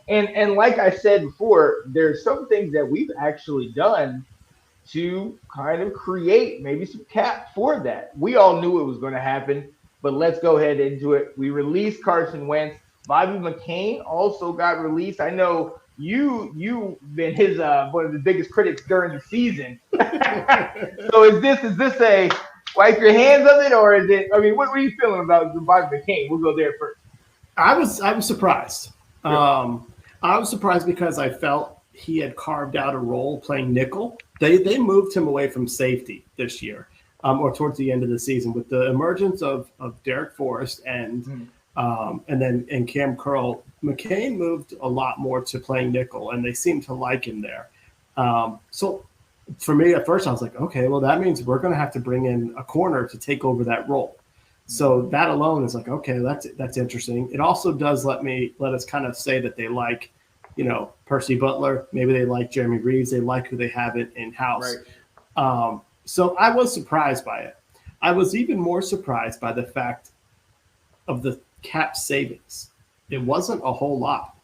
And like I said before, there's some things that we've actually done to kind of create maybe some cap for that. We all knew it was going to happen, but let's go ahead into it. We released Carson Wentz. Bobby McCain also got released. I know you've been his one of the biggest critics during the season. So is this a wipe your hands of it, or is it? I mean, what were you feeling about Bobby McCain? We'll go there first. I was surprised. Sure. Um, I was surprised because I felt he had carved out a role playing nickel. They moved him away from safety this year, or towards the end of the season with the emergence of Derek Forrest Mhm. and Cam Curl. McCain moved a lot more to playing nickel, and they seemed to like him there. So for me, at first, I was like, okay, well, that means we're going to have to bring in a corner to take over that role. So that alone is like, okay, that's interesting. It also does let us kind of say that they like, Percy Butler. Maybe they like Jeremy Reeves. They like who they have in house. Right. So I was surprised by it. I was even more surprised by the fact of the cap savings. It wasn't a whole lot.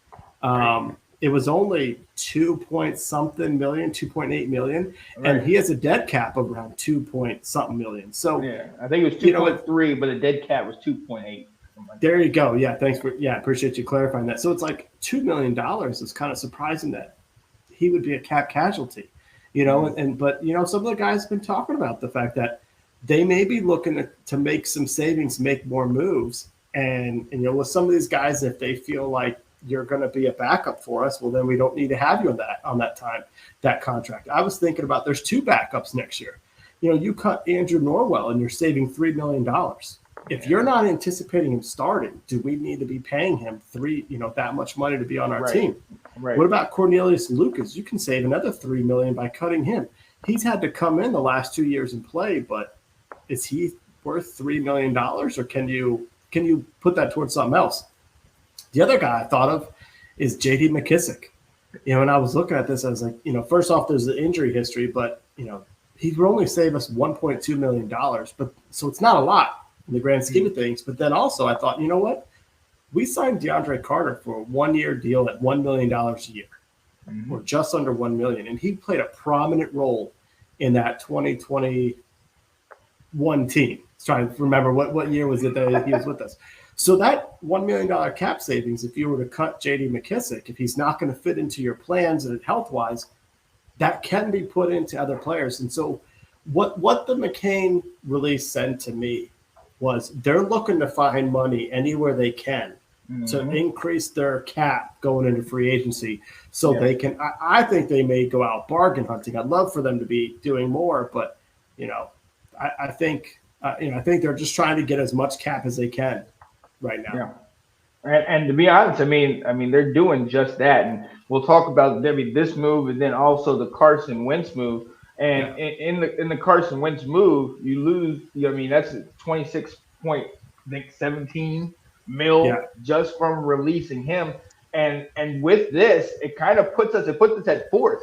Right. It was only 2 point something million, 2.8 million, and Right. he has a dead cap of around 2 point something million. So, Yeah, I think it was you know, 2.3, but the dead cat was 2.8. Something like there that. you go. Yeah, appreciate you clarifying that. So it's like $2 million is kind of surprising that he would be a cap casualty, Mhm. but some of the guys have been talking about the fact that they may be looking to make some savings, make more moves, and with some of these guys, if they feel like you're going to be a backup for us, well, then we don't need to have you on that contract. I was thinking about there's two backups next year. You cut Andrew Norwell and you're saving $3 million. If Yeah. you're not anticipating him starting, do we need to be paying him that much money to be on our Right. team? Right. What about Cornelius Lucas? You can save another $3 million by cutting him. He's had to come in the last 2 years and play, but is he worth $3 million, or can you put that towards something else? The other guy I thought of is J.D. McKissick. When I was looking at this, I was like, first off, there's the injury history, but he would only save us $1.2 million, but so it's not a lot in the grand scheme Mhm. of things. But then also, I thought, you know what? We signed DeAndre Carter for a 1 year deal at $1 million a year, or Mhm. just under 1 million, and he played a prominent role in that 2021 team. I was trying to remember what year was it that he was with us. So that $1 million cap savings, if you were to cut J.D. McKissick, if he's not going to fit into your plans and health wise, that can be put into other players. And so what the McCain release said to me was they're looking to find money anywhere they can to Mhm. increase their cap going into free agency so Yeah. they can. I think they may go out bargain hunting. I'd love for them to be doing more, but you know, I think they're just trying to get as much cap as they can right now. Yeah. And to be honest, I mean, they're doing just that, and we'll talk about maybe this move, and then also the Carson Wentz move. And Yeah, in the Carson Wentz move, you lose. I mean, that's 26 point, I think 17 yeah, mil just from releasing him. And with this, it puts us at fourth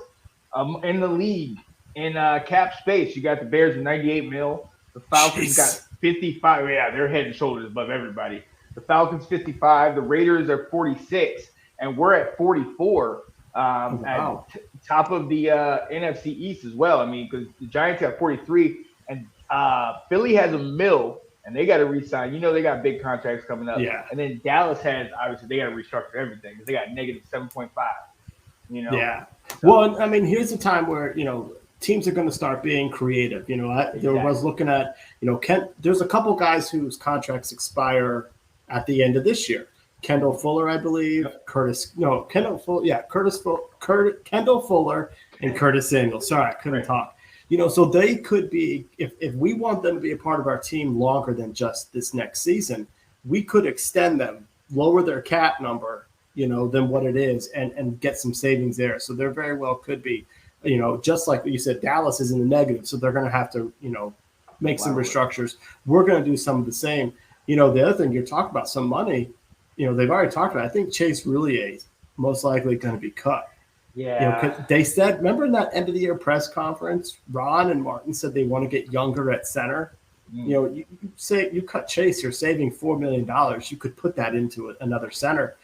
in the league in cap space. You got the Bears with 98 mil. The Falcons got jeez, 55. Yeah, they're head and shoulders above everybody. The Falcons 55. The Raiders are 46, and we're at 44 oh, at wow, top of the NFC East as well. I mean, because the Giants got 43, and Philly has a mill, and they got to resign. They got big contracts coming up. yeah. And then Dallas has, obviously, they got to restructure everything because they got negative 7.5. Yeah. So Well, I mean, here's a time where, teams are going to start being creative. There was exactly. looking at, there's a couple guys whose contracts expire at the end of this year. Kendall Fuller, I believe, Yep. Kendall Fuller, yeah, Kendall Fuller and Curtis Samuel. Sorry, I couldn't Right. talk. So they could be, if we want them to be a part of our team longer than just this next season, we could extend them, lower their cap number, than what it is, and get some savings there. So there very well could be, just like you said, Dallas is in the negative, so they're going to have to, make some Collaborate. restructures. We're going to do some of the same. The other thing you're talking about, some money, they've already talked about. I think Chase Roulier is most likely going to be cut. 'Cause Yeah. they said, remember in that end of the year press conference, Ron and Martin said they want to get younger at center. Mm. You say you cut Chase, you're saving $4 million. You could put that into another center.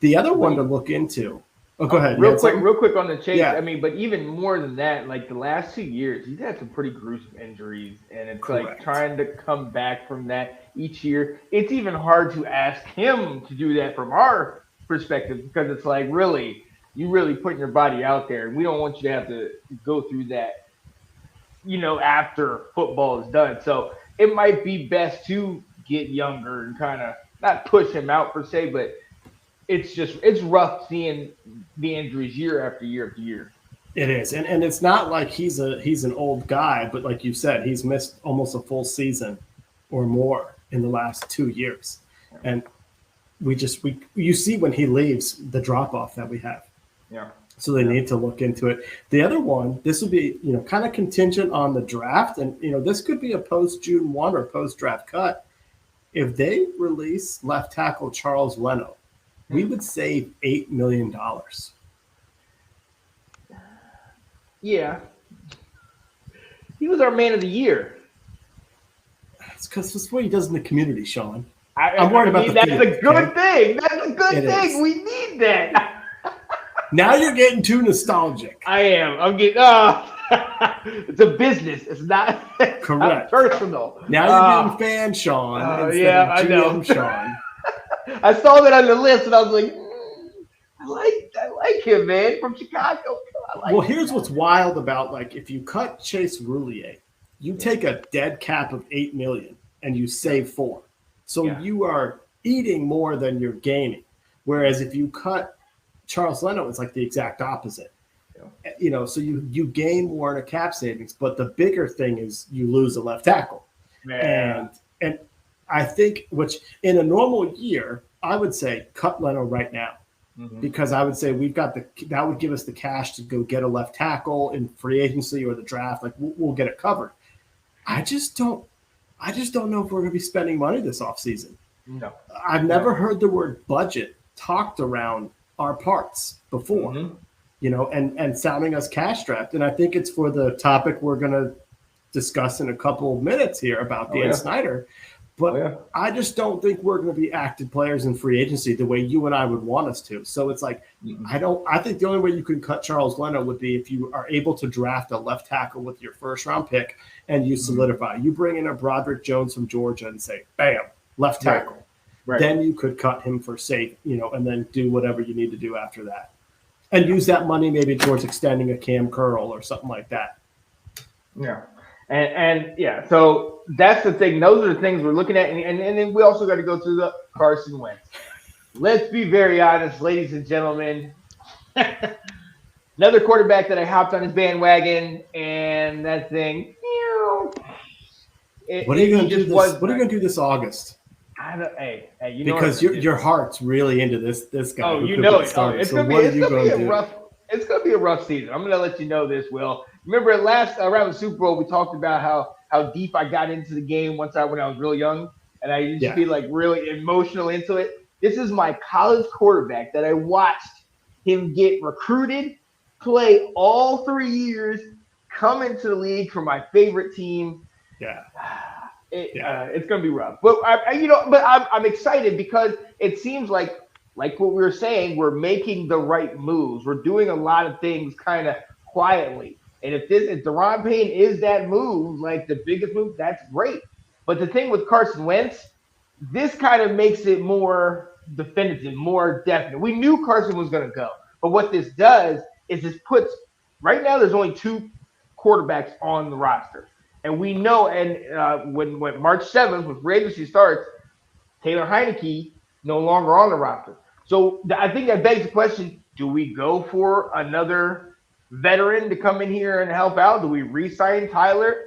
The other one to But look into. Oh, go ahead. You real had quick, something? real quick on the Chase. Yeah, I mean, but even more than that, like the last 2 years, he's had some pretty gruesome injuries, and it's like correct. trying to come back from that each year. It's even hard to ask him to do that from our perspective because it's like really, you really putting your body out there, and we don't want you to have to go through that, after football is done. So it might be best to get younger and kind of not push him out per se, but it's rough seeing the injuries year after year after year. It is, and it's not like he's an old guy, but like you said, he's missed almost a full season or more in the last 2 years, Yeah. and we you see when he leaves the drop off that we have. Yeah. So they Yeah. need to look into it. The other one, this will be kind of contingent on the draft, and this could be a post June 1 or post draft cut. If they release left tackle Charles Leno, we Hmm. would save $8 million. Yeah. He was our man of the year. It's because that's what he does in the community, Sean. I, I'm worried I about mean, the that's field. a good Okay, thing. That's a good it thing. is. We need that. Now you're getting too nostalgic. I am. I'm getting. Oh, it's a business. It's not. It's not Correct. personal. Now you're getting fan Sean instead Yeah, of I know. GM Sean. I saw that on the list, and I was like, I like him, man, from Chicago. I Well, like that here's guy. what's wild about like if you cut Chase Roulier, you Yeah. take a dead cap of 8 million and you Yeah. save 4. So Yeah. you are eating more than you're gaining. Whereas if you cut Charles Leno, it's like the exact opposite. Yeah. So you gain more in a cap savings, but the bigger thing is you lose a left tackle. Yeah. And I think which in a normal year, I would say cut Leno right now. Mm-hmm. Because I would say that would give us the cash to go get a left tackle in free agency or the draft. Like we'll get it covered. I just don't know if we're going to be spending money this offseason. No. I've never No. heard the word budget talked around our parts before, Mm-hmm. and sounding us cash strapped. And I think it's for the topic we're going to discuss in a couple of minutes here about Dan Snyder. But I just don't think we're going to be active players in free agency the way you and I would want us to. So it's like, I think the only way you can cut Charles Leno would be if you are able to draft a left tackle with your first round pick and you solidify. You bring in a Broderick Jones from Georgia and say, bam, left tackle. Right. Then you could cut him for safe, and then do whatever you need to do after that. And use that money maybe towards extending a Cam Curl or something like that. Yeah. And yeah, so that's the thing. Those are the things we're looking at. And then we also got to go through the Carson Wentz. Let's be very honest, ladies and gentlemen. Another quarterback that I hopped on his bandwagon, and that thing. What are you going to do this? What are you going to do this August? Hey, because your heart's really into this guy. Oh, you know it. It's so gonna be do? rough. It's gonna be a rough season. I'm gonna let you know this, Will. Remember around the Super Bowl, we talked about how deep I got into the game when I was real young, and I used to be like really emotional into it. This is my college quarterback that I watched him get recruited, play all 3 years, come into the league for my favorite team. Yeah. It's gonna be rough, but I'm excited because it seems like what we were saying, we're making the right moves. We're doing a lot of things kind of quietly, and if Daron Payne is that move, like the biggest move, that's great. But the thing with Carson Wentz, this kind of makes it more definitive, more definite. We knew Carson was gonna go, but what this does is this puts right now there's only 2 quarterbacks on the roster. And we know, and when March 7th, when free agency starts, Taylor Heineke no longer on the roster. So I think that begs the question, do we go for another veteran to come in here and help out? Do we re-sign Taylor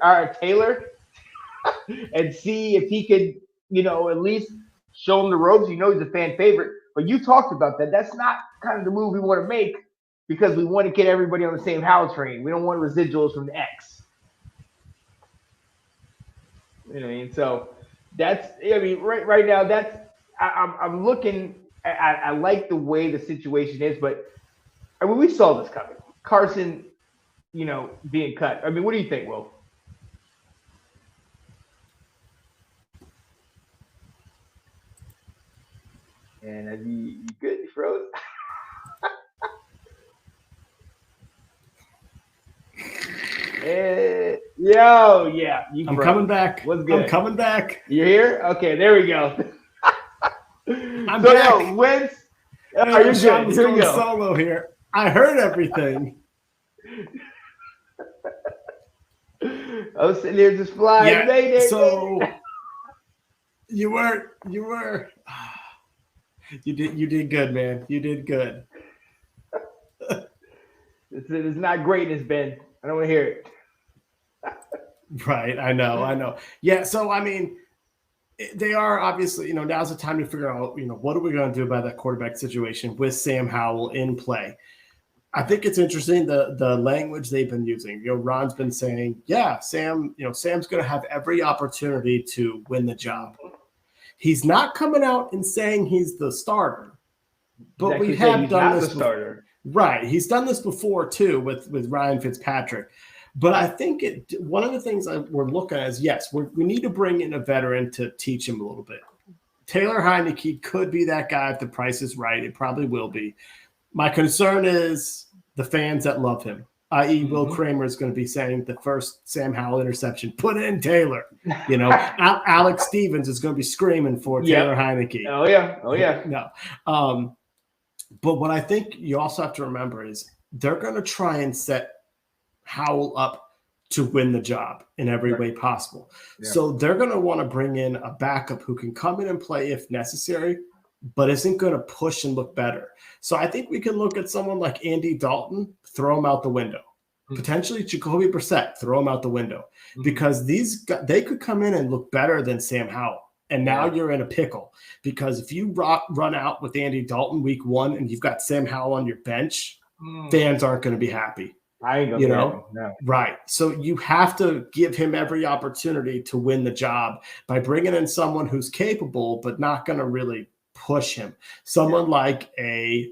and see if he could, at least show him the ropes? He's a fan favorite. But you talked about that. That's not kind of the move we want to make because we want to get everybody on the same house train. We don't want residuals from the X. You know what I mean? So right now I'm looking. I like the way the situation is, but we saw this coming. Carson, being cut. What do you think, Will? And you good? froze. Yeah, you I'm froze. coming back. What's I'm good? coming back. You here? Okay, there we go. I'm So yo, back. when's oh, Oh, you're Sean good. was Here we going go. solo here. I heard everything. I was sitting here just flying, Yeah. mayday, mayday. So you were. You did good, man. You did good. It's not greatness, Ben. I don't want to hear it. Right. I know. Yeah. So I mean, they are obviously, now's the time to figure out, what are we going to do about that quarterback situation with Sam Howell in play. I think it's interesting the language they've been using. Ron's been saying, yeah, Sam's going to have every opportunity to win the job. He's not coming out and saying he's the starter, but we have done this starter. Right. He's done this before too with Ryan Fitzpatrick. But I think one of the things we're looking at is, yes, we need to bring in a veteran to teach him a little bit. Taylor Heineke could be that guy if the price is right. It probably will be. My concern is the fans that love him, i.e. Will Kramer is going to be saying the first Sam Howell interception, put in Taylor. Alex Stevens is going to be screaming for Taylor Heineke. Oh, yeah. No. But what I think you also have to remember is they're going to try and set Howell up to win the job in every way possible. Yeah. So they're going to want to bring in a backup who can come in and play if necessary, but isn't going to push and look better. So I think we can look at someone like Andy Dalton, throw him out the window. Potentially Jacoby Brissett, throw him out the window. Because they could come in and look better than Sam Howell. And now you're in a pickle. Because if you run out with Andy Dalton week 1 and you've got Sam Howell on your bench, fans aren't going to be happy. I ain't gonna no. Right. So you have to give him every opportunity to win the job by bringing in someone who's capable, but not going to really push him. Someone like a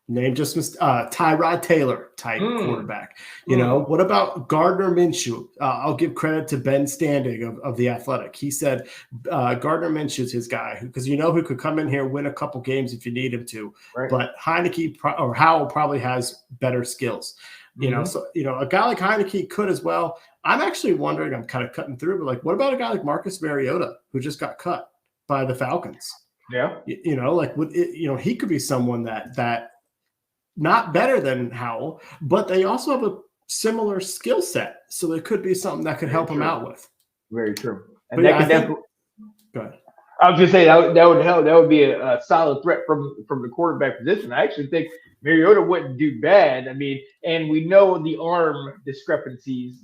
Tyrod Taylor type quarterback. What about Gardner Minshew? I'll give credit to Ben Standing of The Athletic. He said Gardner Minshew is his guy because who could come in here, win a couple games if you need him to. Right. But Heineke or Howell probably has better skills. So a guy like Heineke could as well. I'm actually wondering, I'm kind of cutting through, but what about a guy like Marcus Mariota who just got cut by the Falcons? Yeah. He could be someone that not better than Howell, but they also have a similar skill set. So there could be something that could help him out with. Very true. And that could definitely go ahead. I was just saying that would help. That would be a solid threat from the quarterback position. I actually think Mariota wouldn't do bad. I mean, and we know the arm discrepancies,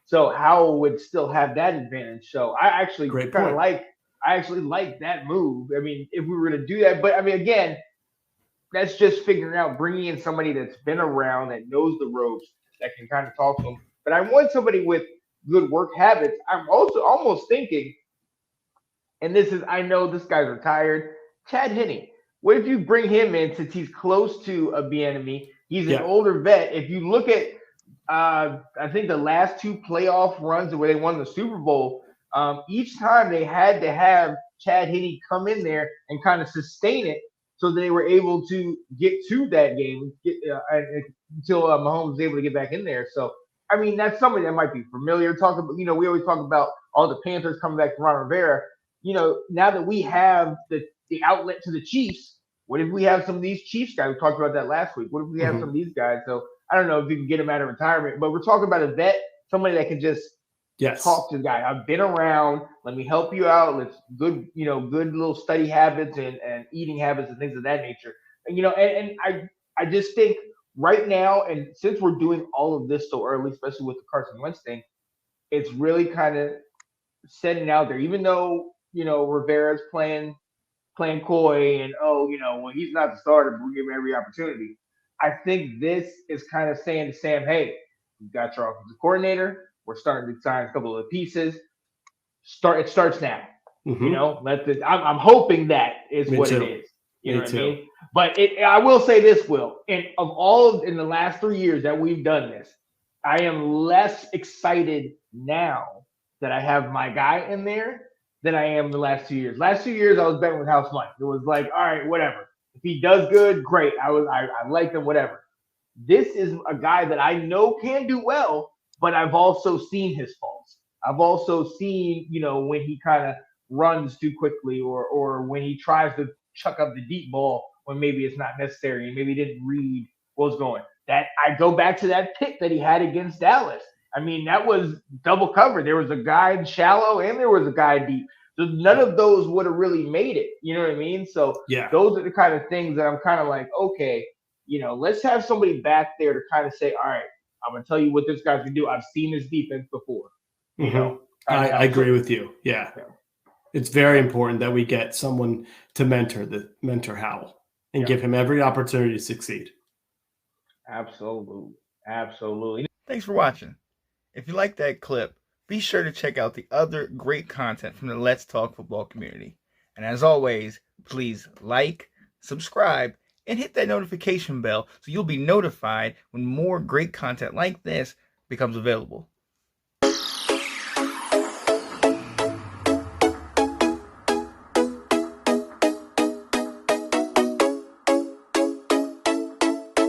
so Howell would still have that advantage. So I actually like that move. I mean, if we were to do that, but I mean, again, that's just figuring out bringing in somebody that's been around, that knows the ropes, that can kind of talk to them. But I want somebody with good work habits. I'm also almost thinking, and I know this guy's retired, Chad Henne. What if you bring him in since he's close to a Bieniemy? He's an older vet. If you look at, I think the last 2 playoff runs where they won the Super Bowl, each time they had to have Chad Henne come in there and kind of sustain it. So they were able to get to that game until Mahomes was able to get back in there. So, I mean, that's somebody that might be familiar. We always talk about all the Panthers coming back from Ron Rivera. Now that we have the outlet to the Chiefs, what if we have some of these Chiefs guys? We talked about that last week. What if we have some of these guys? So I don't know if you can get them out of retirement, but we're talking about a vet, somebody that can just talk to the guy. I've been around. Let me help you out. Let's good little study habits and eating habits and things of that nature. And I just think right now, and since we're doing all of this so early, especially with the Carson Wentz thing, it's really kind of sending out there. Even though Rivera's playing coy and he's not the starter, but we give him every opportunity. I think this is kind of saying to Sam, hey, you got your offensive coordinator. We're starting to sign a couple of pieces. It starts now. I'm hoping that is what it is. You know what I mean? But I will say this, Will. In the last 3 years that we've done this, I am less excited now that I have my guy in there than I am the last 2 years. Last 2 years, I was betting with house money. It was like, all right, whatever. If he does good, great. I like him, whatever. This is a guy that I know can do well, but I've also seen his faults. I've also seen, when he kind of runs too quickly or when he tries to chuck up the deep ball when maybe it's not necessary and maybe he didn't read what was going. That I go back to that pick that he had against Dallas. I mean, that was double cover. There was a guy in shallow and there was a guy deep. So none of those would have really made it. You know what I mean? So Yeah. those are the kind of things that I'm kind of like, okay, let's have somebody back there to kind of say, all right, I'm going to tell you what this guy can do. I've seen this defense before. I agree with you. Yeah. It's very important that we get someone to mentor Howell and give him every opportunity to succeed. Absolutely. Thanks for watching. If you like that clip, be sure to check out the other great content from the Let's Talk Football community. And as always, please like, subscribe, and hit that notification bell so you'll be notified when more great content like this becomes available.